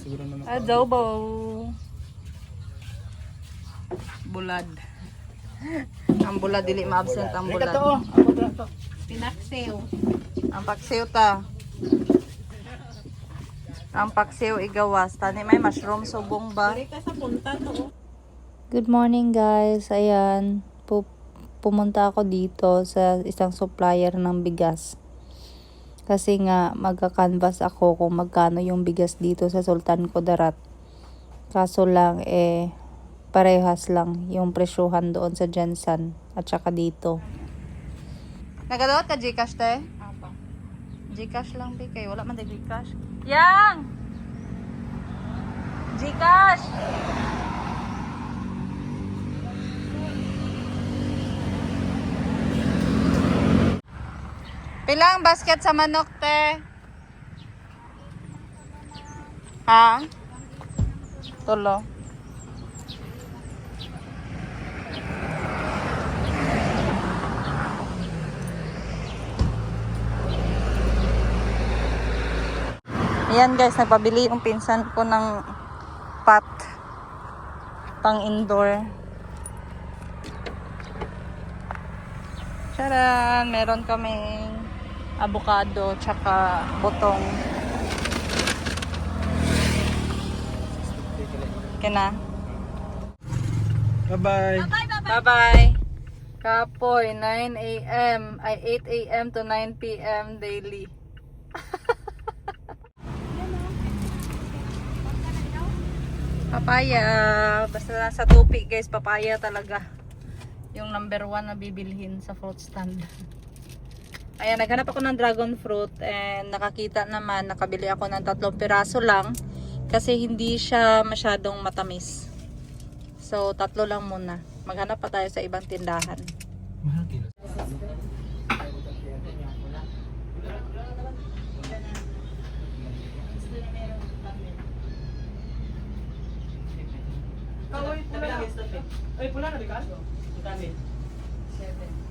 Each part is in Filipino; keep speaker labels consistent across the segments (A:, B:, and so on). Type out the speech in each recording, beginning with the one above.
A: siguro na
B: Adobo. Bulad. Ang bulad, dili ma-absent ang bulad.
C: Pinaksew.
B: Ang paksiw ta. Ang paksiw igawas. Tani may mushroom subong ba?
C: Balik ka sa punta to.
D: Good morning guys. Ayan, pumunta ako dito sa isang supplier ng bigas. Kasi nga magka-canvas ako kung magkano yung bigas dito sa Sultan Kudarat. Kaso lang parehas lang yung presyuhan doon sa Jensen at saka dito.
B: Nagadawat ka Gcash te?
C: Apa.
B: Gcash lang bi kay wala man day Gcash. Yang. Gcash. Pilang basket sa manok te? Ha? Tulo. Ayan guys, nagpabili yung pinsan ko ng pot pang indoor. Charan! Meron kaming avocado tsaka butong. Kena.
A: Bye-bye.
B: Bye-bye. Kapoy, 9 a.m. ay 8 a.m. to 9 p.m. daily. Papaya. Basta nasa tupi guys, papaya talaga. Yung number 1 na bibilhin sa fruit stand. Ayan, naghanap ako ng dragon fruit and nakakita naman, nakabili ako ng 3 piraso lang kasi hindi siya masyadong matamis. So, 3 lang muna. Maghanap pa tayo sa ibang tindahan.
A: Mahal kilo. Ay, pula na bigas? Dami. 7.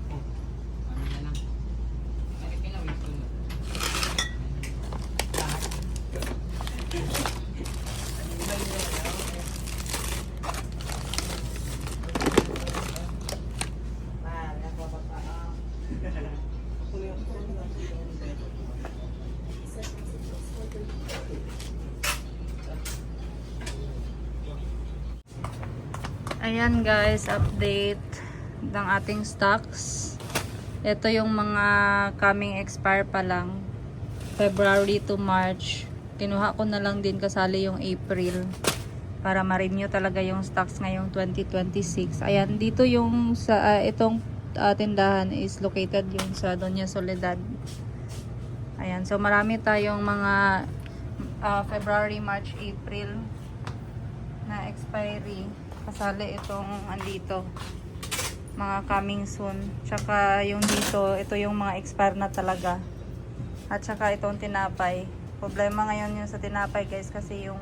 B: Ayan guys, update ng ating stocks. Ito yung mga coming expire pa lang. February to March. Kinuha ko na lang din kasali yung April. Para ma-renew talaga yung stocks ngayong 2026. Ayan, dito yung sa itong tindahan is located yung sa Doña Soledad. Ayan, so marami tayong mga February, March, April na expiry. Kasali itong andito. Mga coming soon. Tsaka yung dito, ito yung mga expire na talaga. At tsaka itong tinapay. Problema ngayon yung sa tinapay guys kasi yung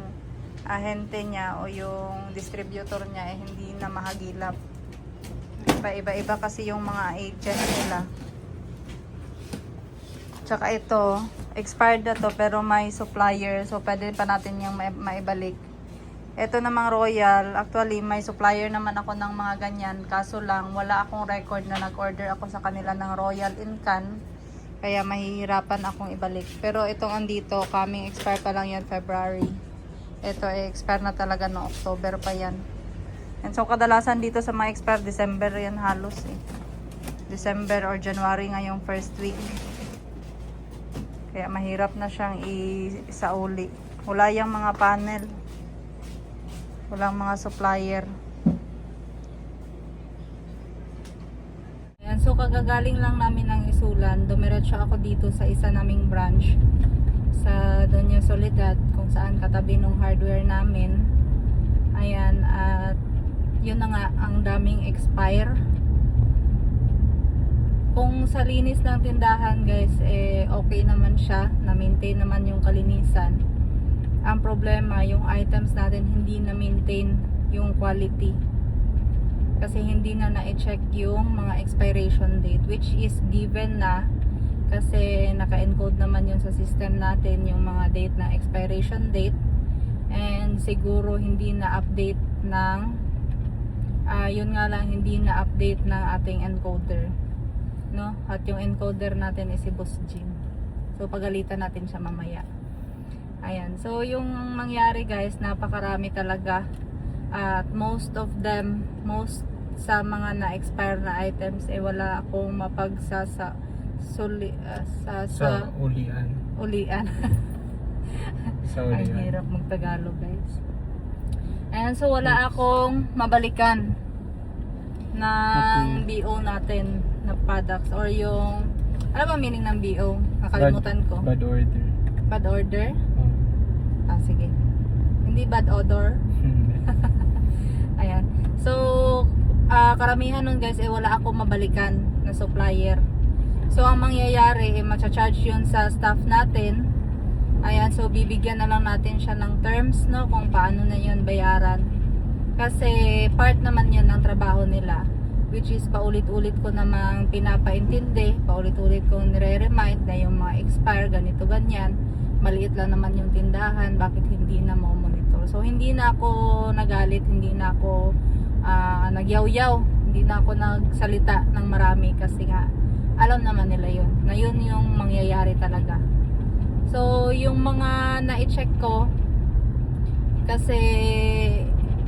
B: ahente niya o yung distributor niya hindi na mahagilap. Iba-iba kasi yung mga agent nila. Tsaka ito, expired na to pero may supplier. So pwede pa natin yung maibalik. Ito namang Royal, actually may supplier naman ako ng mga ganyan. Kaso lang, wala akong record na nag-order ako sa kanila ng Royal in can. Kaya mahihirapan akong ibalik. Pero itong andito, coming expire pa lang yan February. Ito expire na talaga no October pa yan. And so kadalasan dito sa mga expire, December yan halos eh. December or January ngayong first week. Kaya mahirap na siyang isauli. Wala yung mga panel. Walang mga supplier. Ayan, so kagagaling lang namin ng Isulan. Dumiretso ako dito sa isa naming branch sa Doña Soledad kung saan katabi ng hardware namin. Ayan, at yun na nga, ang daming expire. Kung sa linis ng tindahan guys, okay naman siya. Na-maintain naman yung kalinisan. Ang problema, yung items natin hindi na-maintain yung quality. Kasi hindi na na-check yung mga expiration date, which is given na kasi naka-encode naman yun sa system natin yung mga date na expiration date. And siguro hindi na-update ng yun nga lang, hindi na-update ng ating encoder, no? At yung encoder natin is si Boss Jim. So pagalitan natin siya mamaya. Ayan, so yung mangyari guys, napakarami talaga. At most sa mga na-expire na items wala akong mapagsasa
A: Sa ulian.
B: ulian.
A: Sa
B: Ay,
A: ulian.
B: hirap mag-Tagalog guys. Ayan, so wala akong mabalikan ng BO natin na products or yung, ano ba meaning ng BO? Nakalimutan ko.
A: Bad order.
B: Bad order?
A: Oh.
B: Sige. Hindi bad odor. Ayan. So, karamihan nun guys, wala akong mabalikan na supplier. So, ang mangyayari, matcha-charge yun sa staff natin. Ayan, so bibigyan na lang natin siya ng terms, no, kung paano na yun bayaran. Kasi part naman yun ng trabaho nila, which is paulit-ulit ko namang pinapaintindi, paulit-ulit ko nire-remind na yung mga expire, ganito, ganyan. Maliit lang naman yung tindahan, bakit hindi na mo monitor. So hindi na ako nagalit, hindi na ako nagyaw-yaw, hindi na ako nagsalita ng marami kasi nga alam naman nila yun, na yun yung mangyayari talaga. So yung mga na-check ko, kasi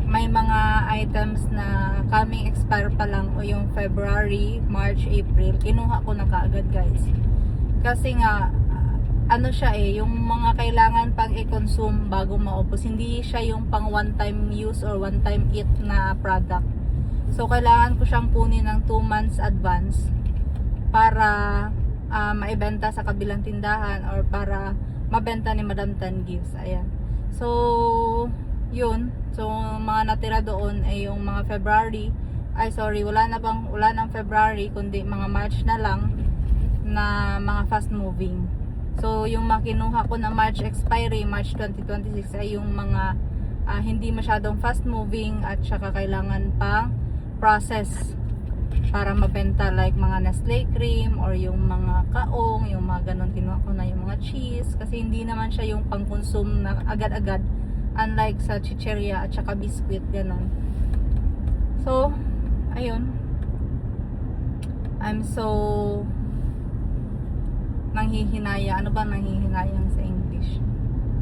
B: may mga items na coming expire pa lang o yung February, March, April, kinuha ko na kaagad guys. Kasi nga ano siya yung mga kailangan pang i-consume bago maubos. Hindi siya yung pang one time use or one time eat na product. So kailangan ko siyang kunin ng 2 months advance para maibenta sa kabilang tindahan or para mabenta ni Madam Tan Gives. Ayan. So yun. So mga natira doon ay yung mga February. Wala nang February kundi mga March na lang na mga fast moving. So yung makinuha ko na March expiry, March 2026 ay yung mga hindi masyadong fast moving at saka kailangan pang process para mabenta, like mga Nestle cream or yung mga kaong, yung mga ganon. Kinuha ko na yung mga cheese kasi hindi naman siya yung pang-consume na agad-agad, unlike sa chicheria at saka biscuit, ganon. So ayun, I'm so nanghihinaya. Ano ba nanghihinayang sa English?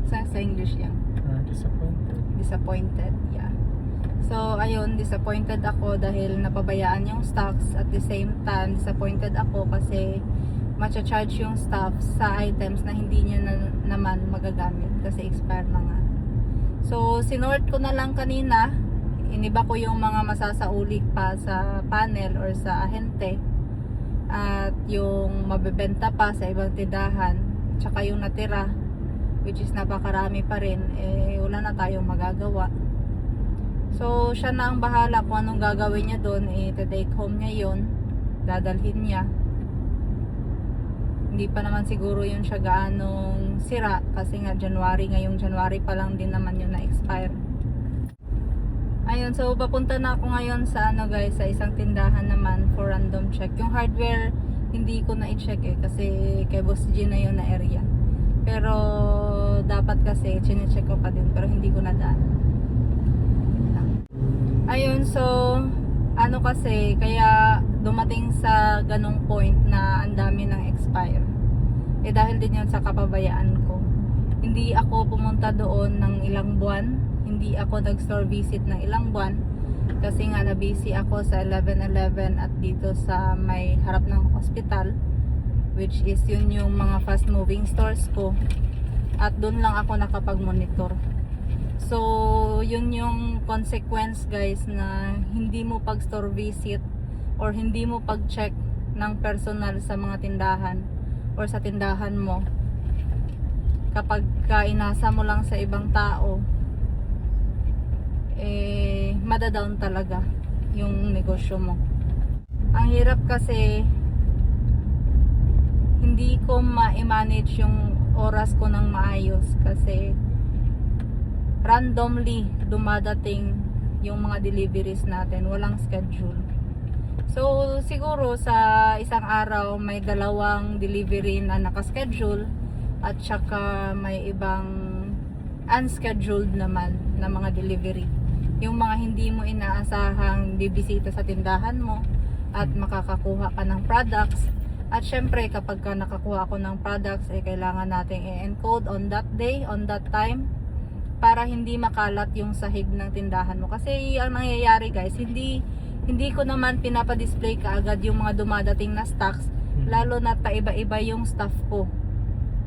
B: Sa English yan. Disappointed, yeah. So, ayun, disappointed ako dahil napabayaan yung stocks. At the same time, disappointed ako kasi matcha-charge yung staff sa items na hindi niya naman magagamit kasi expire na nga. So, sinort ko na lang kanina. Iniba ko yung mga masasauli pa sa panel or sa ahente. At yung mabebenta pa sa ibang tindahan. Tsaka yung natira, which is napakarami pa rin, wala na tayong magagawa. So siya na ang bahala kung anong gagawin niya doon. Take home niya yun, dadalhin niya. Hindi pa naman siguro yun siya gaanong sira kasi nga ngayong January pa lang din naman yun na expire. Ayun, so papunta na ako ngayon sa guys, sa isang tindahan naman for random check. Yung hardware hindi ko na i-check kasi kay Boss G na yun na area. Pero dapat kasi chine-check ko pa din pero hindi ko na daan. Ayun, so kasi kaya dumating sa ganong point na ang dami ng expire. Dahil din yun sa kapabayaan ko. Hindi ako pumunta doon ng ilang buwan. Hindi ako nag-store visit ng ilang buwan kasi nga na-busy ako sa 11-11 at dito sa may harap ng hospital, which is yun yung mga fast moving stores ko, at doon lang ako nakapag-monitor. So yun yung consequence guys na hindi mo pag-store visit or hindi mo pag-check ng personal sa mga tindahan or sa tindahan mo. Kapag inasa mo lang sa ibang tao, madadown talaga yung negosyo mo. Ang hirap kasi hindi ko ma-manage yung oras ko ng maayos kasi randomly dumadating yung mga deliveries natin, walang schedule. So siguro sa isang araw may 2 delivery na nakaschedule at saka may ibang unscheduled naman na mga delivery. Yung mga hindi mo inaasahang bibisita sa tindahan mo at makakakuha ka ng products. At syempre, kapag ka nakakuha ako ng products, kailangan nating i-encode on that day, on that time, para hindi makalat yung sahig ng tindahan mo. Kasi ang nangyayari guys, hindi ko naman pinapadisplay kaagad yung mga dumadating na stocks, lalo na paiba-iba yung staff ko.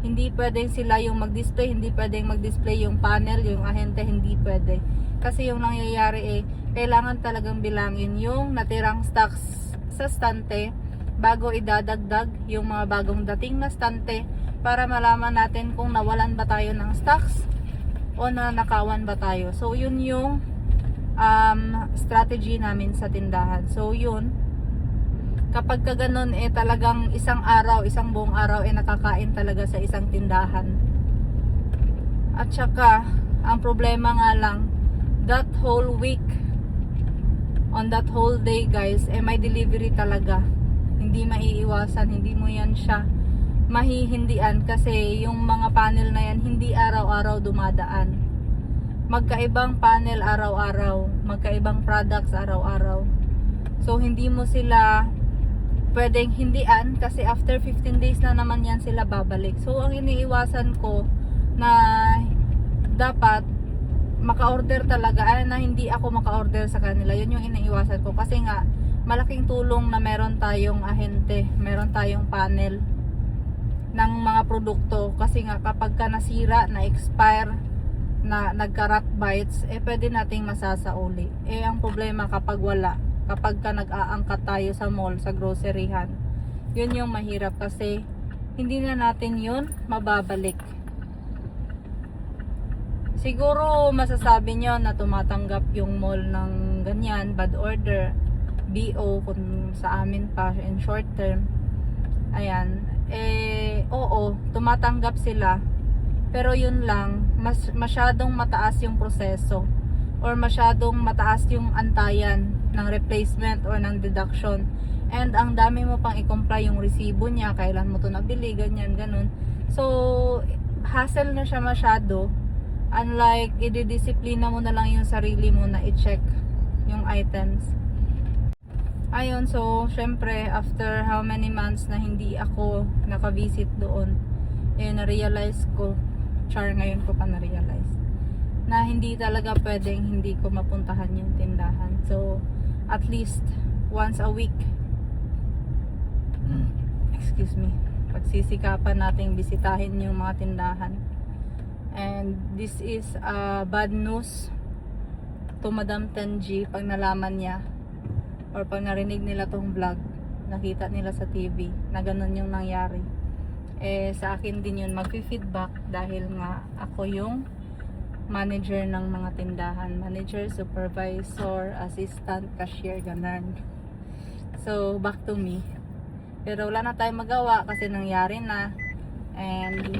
B: Hindi pwedeng sila yung mag-display, hindi pwedeng mag-display yung panel, yung ahente, hindi pwede. Kasi yung nangyayari kailangan talagang bilangin yung natirang stocks sa stante bago idadagdag yung mga bagong dating na stante para malaman natin kung nawalan ba tayo ng stocks o nanakawan ba tayo. So yun yung strategy namin sa tindahan. So yun, kapag ka ganun talagang isang buong araw nakakain talaga sa isang tindahan. At saka ang problema nga lang, that whole week, on that whole day guys, may delivery talaga. Hindi maiiwasan, hindi mo yan siya mahihindian kasi yung mga panel na yan hindi araw-araw dumadaan. Magkaibang panel araw-araw, magkaibang products araw-araw. So hindi mo sila pwedeng hindian kasi after 15 days na naman yan sila babalik. So ang iniiwasan ko na dapat maka-order talaga, na hindi ako maka-order sa kanila. Yun yung iniiwasan ko kasi nga malaking tulong na meron tayong ahente, meron tayong panel ng mga produkto kasi nga kapag ka nasira, na expire, na nagka-rat bites, pwede nating masasauli. Ang problema kapag wala, kapag ka nag-aangkat tayo sa mall, sa groceryhan, yun yung mahirap kasi hindi na natin yun mababalik. Siguro masasabi nyo na tumatanggap yung mall ng ganyan, bad order, BO kung sa amin pa in short term. Ayan, oo, tumatanggap sila. Pero yun lang, masyadong mataas yung proseso or masyadong mataas yung antayan ng replacement or ng deduction. And ang dami mo pang i-comply yung resibo niya, kailan mo to nabili, ganyan, ganun. So, hassle na siya masyado. Unlike, ididisiplina mo na lang yung sarili mo na i-check yung items. Ayun, so, syempre, after how many months na hindi ako nakavisit doon, na-realize ko, ngayon ko pa na-realize, na hindi talaga pwedeng hindi ko mapuntahan yung tindahan. So, at least, once a week, excuse me, pagsisikapan nating bisitahin yung mga tindahan. And this is bad news to Madam Tenji pag nalaman niya or pag narinig nila tong vlog, nakita nila sa TV na ganun yung nangyari. Sa akin din yun mag-feedback dahil nga ako yung manager ng mga tindahan, manager, supervisor, assistant, cashier, ganun. So back to me. Pero wala na tayong magawa kasi nangyari na, and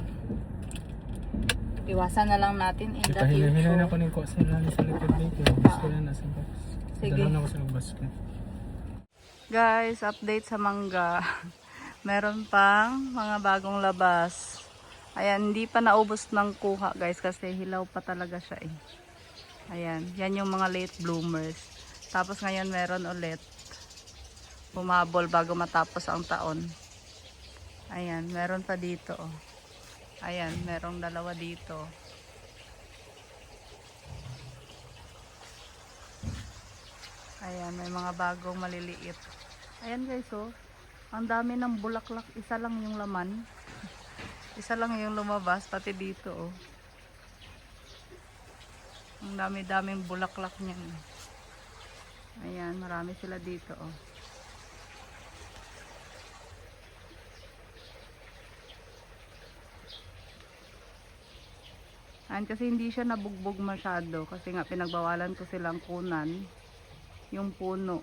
B: iwasan na lang natin in the future.
A: Hinahilan ako ng kuwasan sa likod dito. Gusto na nasa box.
B: Sige.
A: Dalaw na ako sa basket.
B: Guys, update sa mangga. Meron pang mga bagong labas. Ayan, hindi pa naubos ng kuha guys kasi hilaw pa talaga siya Ayan, yan yung mga late bloomers. Tapos ngayon meron ulit. Bumabol bago matapos ang taon. Ayan, meron pa dito Ayan, merong dalawa dito. Ayan, may mga bagong maliliit. Ayan guys, ang dami ng bulaklak. Isa lang yung laman. Isa lang yung lumabas, pati dito Ang dami-daming bulaklak niyan. Ayan, marami sila dito Ayan, kasi hindi siya nabugbog masyado kasi nga pinagbawalan ko silang kunan yung puno.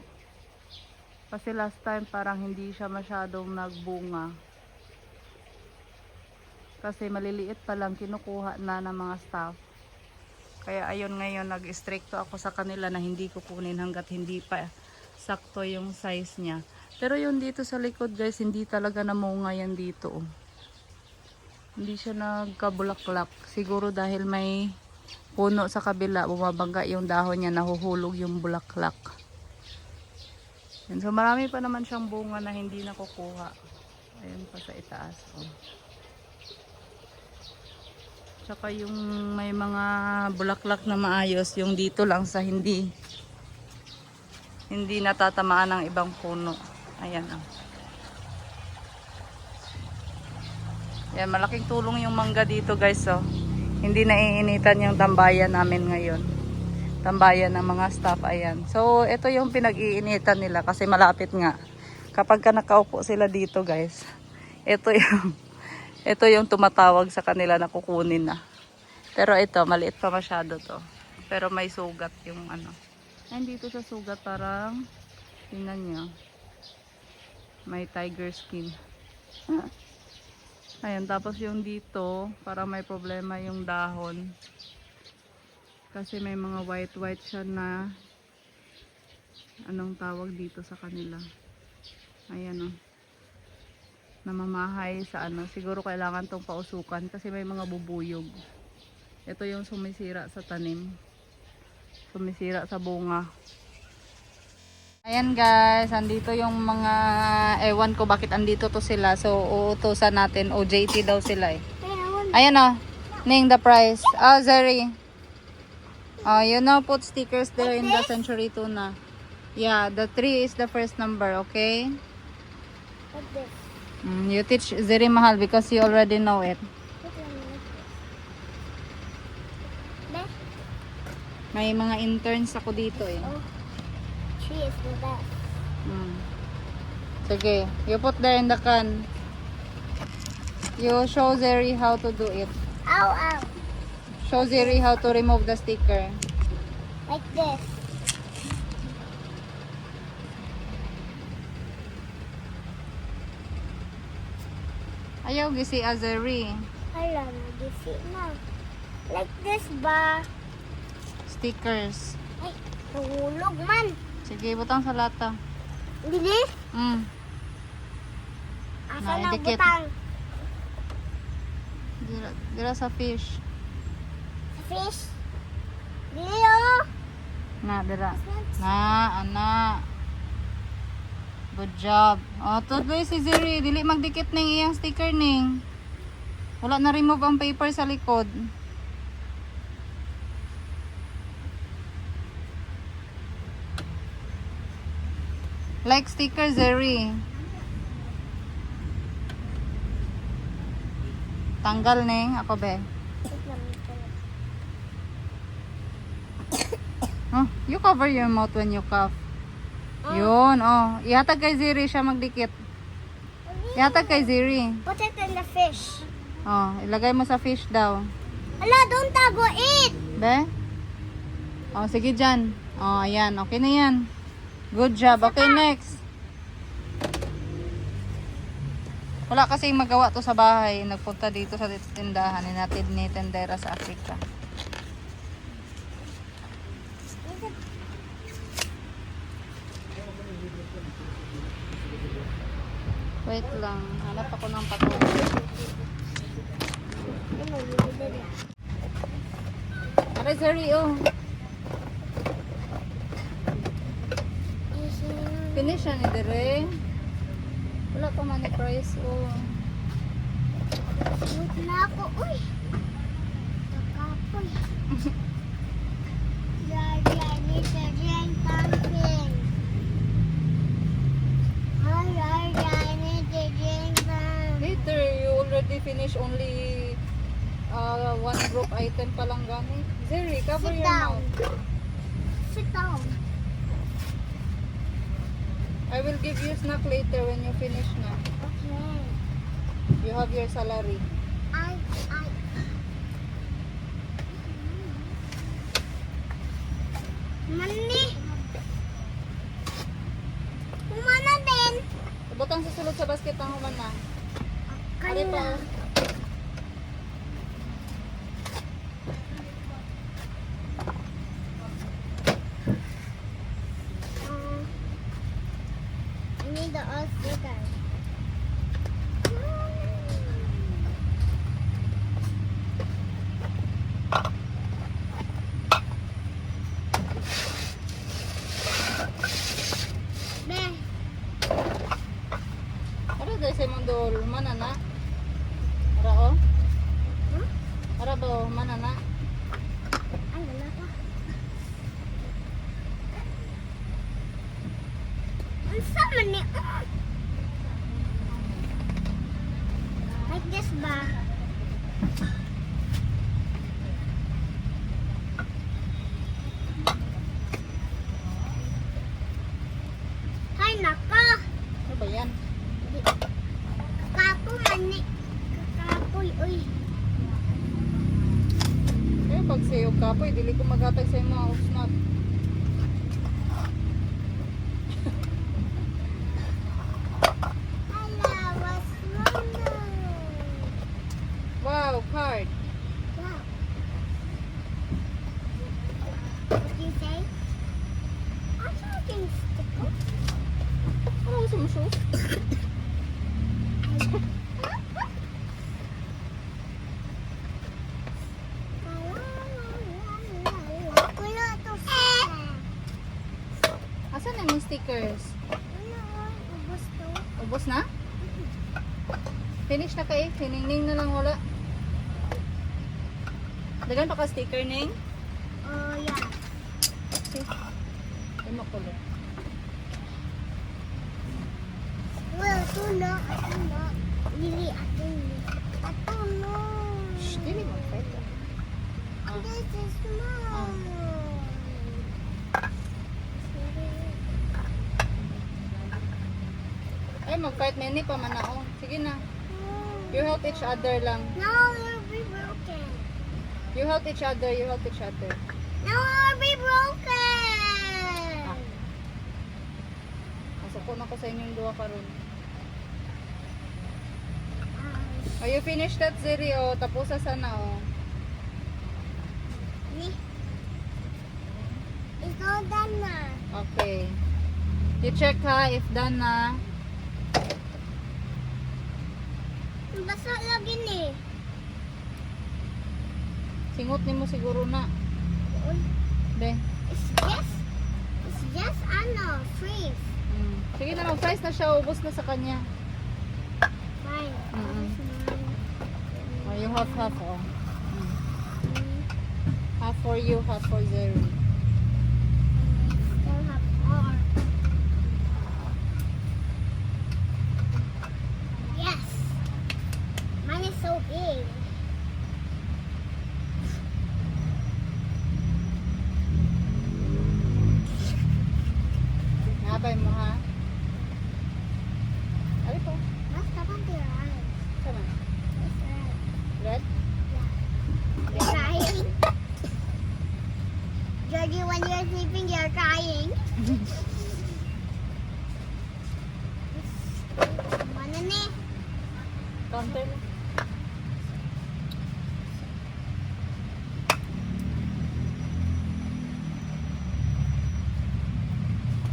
B: Kasi last time parang hindi siya masyadong nagbunga. Kasi maliliit pa lang kinukuha na ng mga staff. Kaya ayun ngayon nag-stricto ako sa kanila na hindi ko kunin hanggat hindi pa sakto yung size niya. Pero yun dito sa likod guys, hindi talaga namunga yan dito Hindi siya nagkabulaklak. Siguro dahil may puno sa kabila, bumabangga yung dahon niya, nahuhulog yung bulaklak. So marami pa naman siyang bunga na hindi nakukuha. Ayun pa sa itaas. Oh. Tsaka yung may mga bulaklak na maayos, yung dito lang sa hindi natatamaan ng ibang puno. Ayan oh. Yan, malaking tulong yung mangga dito guys oh. Hindi naiinitan yung tambayan namin ngayon. Tambayan ng mga staff, ayan. So, ito yung pinag-iinitan nila kasi malapit nga. Kapag ka nakaupo sila dito guys, ito yung tumatawag sa kanila na kukunin na. Pero ito, maliit pa masyado to. Pero may sugat yung ano. Ayan dito sa sugat parang, tingnan nyo. May tiger skin. Ayan, tapos yung dito, para may problema yung dahon. Kasi may mga white siya na, anong tawag dito sa kanila. Ayan o. Namamahay sa ano. Siguro kailangan tong pausukan kasi may mga bubuyog. Ito yung sumisira sa tanim. Sumisira sa bunga. Ayan guys, andito yung mga, ewan ko bakit andito to sila. So, uutusan natin. OJT daw sila eh. Ayan o. Ning the price. Oh, Zeri. Oh, you know, put stickers there in the Century Tuna. Yeah, the 3 is the first number, okay?
C: Like this.
B: You teach Zeri Mahal because you already know it.
C: This?
B: May mga interns ako dito eh.
C: Oh, she is the best.
B: Sige, you put there in the can. You show Zeri how to do it.
C: Ow, ow.
B: Show Zeri how to remove the sticker.
C: Like this.
B: Ayaw gisi Zeri.
C: Hala, nag-isip na. Like this ba?
B: Stickers.
C: Ay, nahulog man.
B: Sige, butang sa lata.
C: Dili? Asa na
B: Naidikit.
C: butang?
B: Dira sa fish.
C: Fish? Dili oh.
B: Na, dira. Na, ana. Good job. Oh, tuloy si Zeri. Dili magdikit ng iyang sticker ning. Wala na remove ang paper sa likod. Like sticker, Zeri. Tanggal ning. Ako be. Oh, you cover your mouth when you cough. Yun, oh. Ihatag kay Zeri siya magdikit. Ihatag kay Zeri.
C: Put it in the fish.
B: Oh, ilagay mo sa fish daw.
C: Ala, don't tago it.
B: Be? Oh, sige dyan. Oh, ayan. Okay na yan. Good job. Okay, next. Wala kasi magawa to sa bahay. Nagpunta dito sa tindahan. Hinatid ni tendera sa Africa. Wait lang. Hanap ako ng patunay. Aray, Zeri, oh. Finish na ni Dere. Wala pa man ni price, oh.
C: Wait na ako. Uy. Nakapoy. Daddy, I need to drink something. Hi, Daddy, I need to drink something.
B: Later, you already finish only one group item pa lang gamit. Zeri, cover
C: Sit
B: your
C: down.
B: mouth.
C: Sit down.
B: I will give you snack later when you finish na.
C: Okay.
B: You have your salary.
C: I. Mani. Humana din.
B: Butang sa sulod sa basket ang human na. Ari pa,
C: Kanya.
B: oh.
C: I need the all stickers. man ni. Like this ba? Hay naka.
B: Ano ba yan?
C: Kakapo man ni. Kakapoy, uy.
B: Eh, pag sa'yo kapoy, dili ko maghatag sa mga usnat.
C: Hala, was mama.
B: Wow, card.
C: Wow. What do you say? I'm talking sticker.
B: Ano gusto mo shoes?
C: Kuya, ito sa.
B: Asan na yung stickers?
C: Ubus to.
B: Ubus na? Finish na ka eh. Hiningning na lang wala. Dagan pa ka sticker, Ning?
C: Oh, yeah.
B: Okay. Ay, makulo.
C: Well, ito na. Ito na. Dili, ito na. Ito na.
B: Shh, dili mo. Fight ka.
C: This is mine.
B: Ay, mag-fight na hindi pa manaon. Sige na. You help each other lang.
C: Now it'll be broken.
B: You help each other. You help each other.
C: Now it'll be broken.
B: Masako na ko sa inyong duwa karon. Oh, you finish that, Ziri, oh. Tapos sa sana, oh.
C: It's all done na.
B: Okay. You check ha if done na.
C: Basa lagi ni.
B: Singot ni mo siguro na. Be.
C: It's just ano, freeze.
B: Sige na, mag-fries na siya. Ubos na sa kanya.
C: Fine.
B: Mm-mm.
C: This one.
B: Oh, yung half-half, oh. Half for you, half for Zeri.
C: Still have more. Yes. Mine is so big.
B: Nabay mo, ha? Ano po?
C: What's the one to your eyes?
B: Sama.
C: It's red.
B: Red?
C: You're crying. Georgie, when you're sleeping, you're crying. Mana ni?
B: Counter na.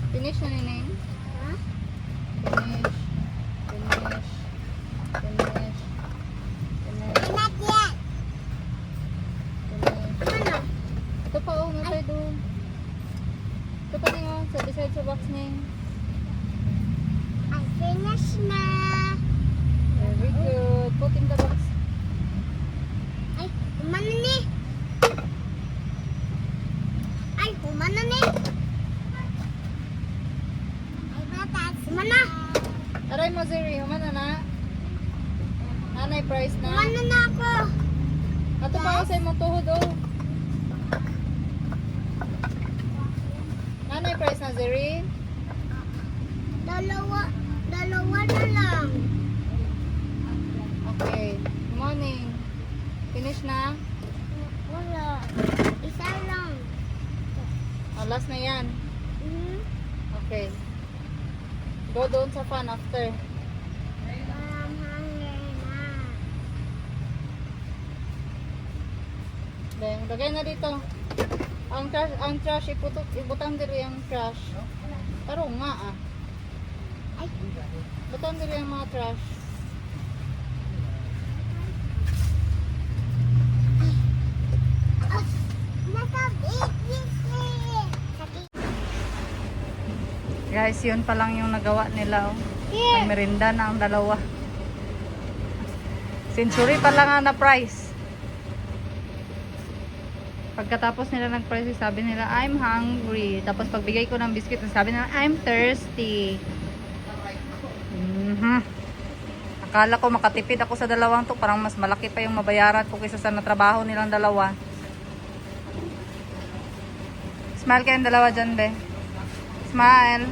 B: Finish na ni Neng?
C: Huh?
B: Finish. Finish. Finish. Finish.
C: Not yet.
B: Finish.
C: Ano?
B: Ito pa, oh. Matay doon. Ito pa Neng, oh. Sa beside sa box Neng.
C: I finished na.
B: Very good. Put in the box.
C: Ay, humana ni. Ay, humana ni. Ay, batas. Humana.
B: Aray mo, Zeri. Humana na. Nanay price na.
C: Humana na ako.
B: Ato pa ako sa imong tuhod, oh. Nanay price na, Zeri.
C: Dalawa na lang.
B: Okay. Good morning. Finish na?
C: Wala. Isa lang.
B: Oh, last na yan. Okay. Go doon sa fan after.
C: I'm hungry na.
B: Then, lagay na dito. Ang trash, ibutang diri ang trash. Pero nga, ah.
C: Ay,
B: Butang diri ang mga trash.
C: nakabit this
B: Guys, yun pa lang yung nagawa nila, oh. May merinda na ang dalawa. Century pa lang ang na-price. Pagkatapos nila nag-price, sabi nila, I'm hungry. Tapos pagbigay ko ng biscuit, sabi nila, I'm thirsty. Akala ko makatipid ako sa dalawang to. Parang mas malaki pa yung mabayaran ko kaysa sa natrabaho nilang dalawa. Smile kayong dalawa dyan, be. Smile.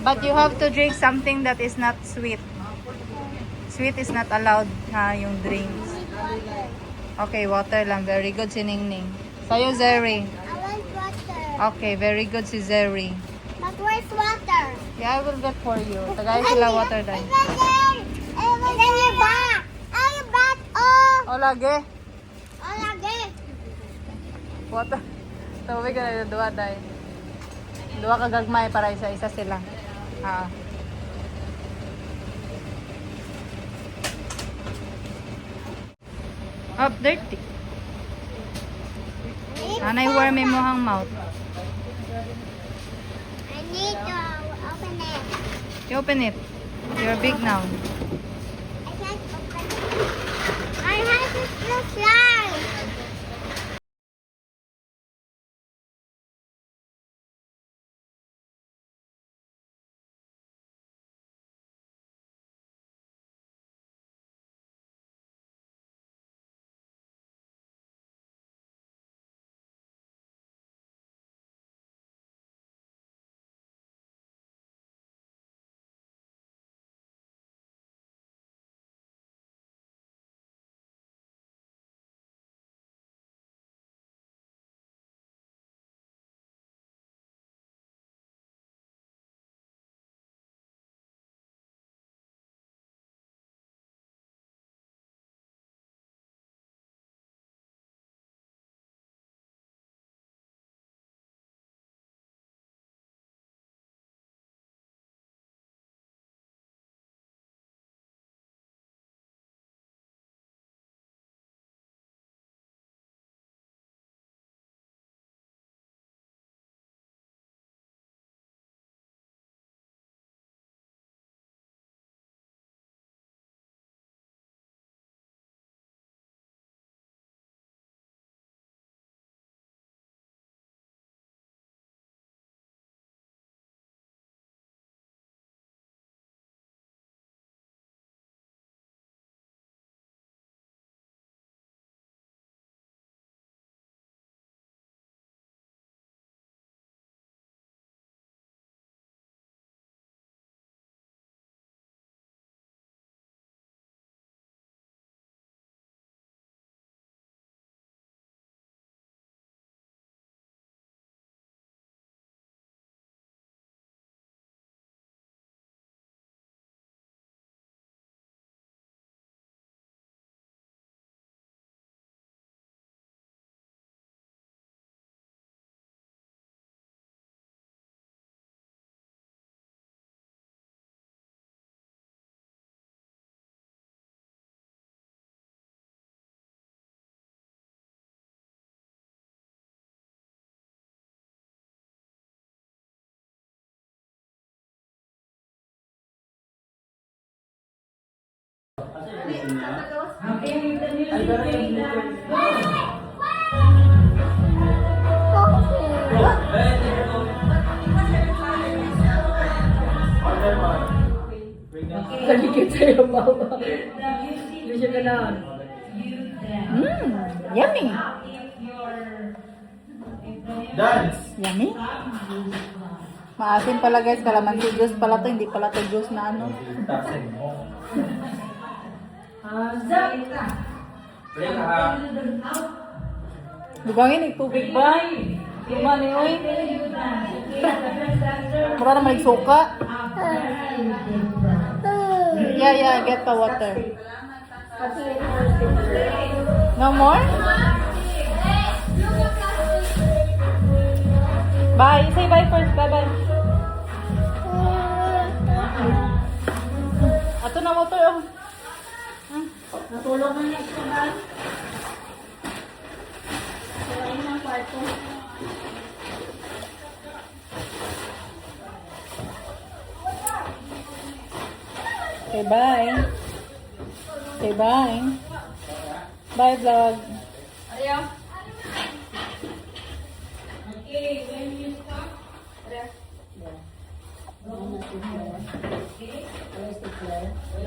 B: But you have to drink something that is not sweet. Sweet is not allowed na yung drinks. Okay, water lang. Very good si Ningning. Sa'yo, Zeri.
C: I want water.
B: Okay, very good si Zeri.
C: But where's water?
B: Yeah, I will get for you. Tagay sila water dahil.
C: It's right there. Then your back. Oh, your back. Oh.
B: Oh, lagi.
C: Oh, lagi.
B: Water. Tubig na yung duwa dahil. Duwa kagagmay para isa-isa sila. Ah. Up, dirty. Anay warm mo hang mouth.
C: I need to open it.
B: You open it. You're big now.
C: I can't open it. I have to slide.
B: Kalikit sa'yo, mama. Hindi siya ganahan. Yummy.
A: Dance!
B: Yummy. Maasim pala guys, kalamansi juice pala to, hindi pala to juice na ano.
A: Tasin mo.
B: Dugangin, tubig ba? Luma ni oy. Mura na maligsuka. Yeah, get the water. No more? Bye. Say bye first. Bye-bye. Ato na water. Oh. Natulog na niya ito ba? Kailangan ng kwarto. Okay, bye. Okay, bye. Bye, vlog. Ayaw. Okay, when you stop, stapler.